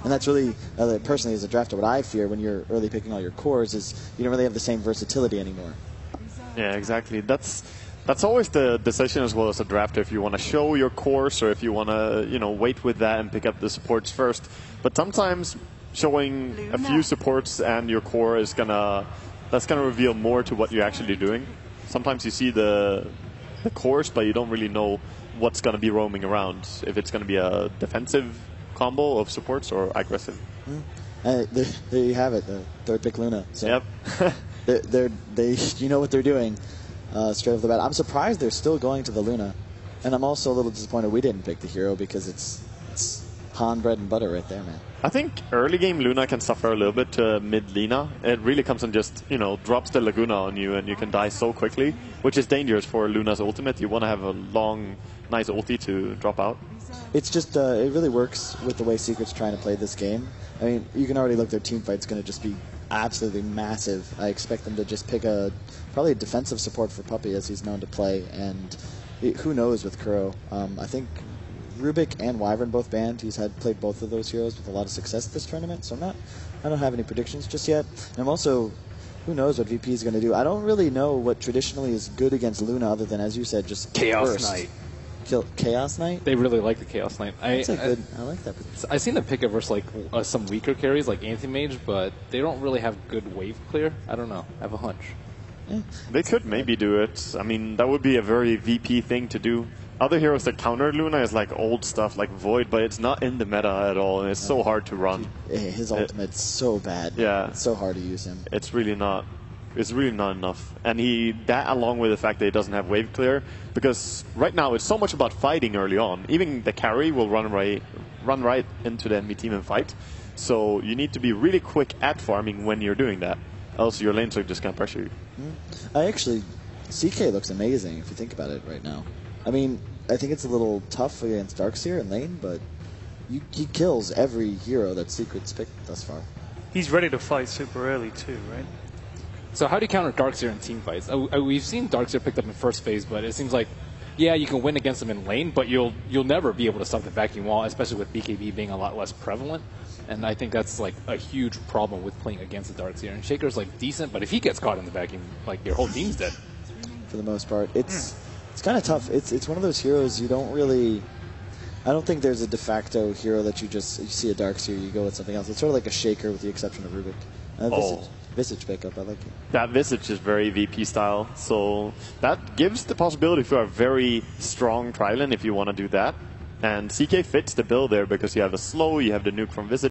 And that's really, personally as a drafter, what I fear when you're early picking all your cores is you don't really have the same versatility anymore. Yeah, exactly. That's always the decision as well as a drafter, if you want to show your cores or if you want to, wait with that and pick up the supports first. But sometimes showing a few supports and your core is that's gonna reveal more to what you're actually doing. Sometimes you see the cores, but you don't really know what's gonna be roaming around. If it's gonna be a defensive combo of supports or aggressive. There you have it, the third pick Luna. So yep. you know what they're doing straight off the bat. I'm surprised they're still going to the Luna, and I'm also a little disappointed we didn't pick the hero because it's Han bread and butter right there, man. I think early game Luna can suffer a little bit to mid Lina. It really comes and just, drops the Laguna on you and you can die so quickly, which is dangerous for Luna's ultimate. You want to have a long, nice ulti to drop out. It's just, it really works with the way Secret's trying to play this game. I mean, you can already look, their team fight's going to just be absolutely massive. I expect them to just pick probably a defensive support for Puppey as he's known to play, and who knows with Kuro. I think Rubik and Wyvern both banned. He's played both of those heroes with a lot of success this tournament, so I don't have any predictions just yet. And I'm also, who knows what VP is going to do. I don't really know what traditionally is good against Luna other than, as you said, just Chaos Knight. Chaos Knight? They really like the Chaos Knight. I like that. I've seen them pick it versus some weaker carries like Anti-Mage, but they don't really have good wave clear. I don't know. I have a hunch. Yeah. They could maybe do it. I mean, that would be a very VP thing to do. Other heroes that counter Luna is like old stuff like Void, but it's not in the meta at all, and it's so hard to run. His ultimate's so bad. Yeah. It's so hard to use him. It's really not enough. And that along with the fact that he doesn't have wave clear, because right now it's so much about fighting early on. Even the carry will run right into the enemy team and fight. So you need to be really quick at farming when you're doing that. Else your lanes are just going to pressure you. CK looks amazing if you think about it right now. I mean, I think it's a little tough against Darkseer in lane, but he kills every hero that Secret's picked thus far. He's ready to fight super early too, right? So how do you counter Darkseer in team fights? We've seen Darkseer picked up in first phase, but it seems like, yeah, you can win against him in lane, but you'll never be able to stop the vacuum wall, especially with BKB being a lot less prevalent. And I think that's like a huge problem with playing against the Darkseer. And Shaker's like decent, but if he gets caught in the vacuum, like your whole team's dead. For the most part, it's kind of tough. It's one of those heroes you don't really. I don't think there's a de facto hero that you see a Darkseer, you go with something else. It's sort of like a Shaker with the exception of Rubik. Visage pickup, I like it. That Visage is very VP style, so that gives the possibility for a very strong Trilon if you want to do that. And CK fits the bill there because you have a slow, you have the nuke from Visage.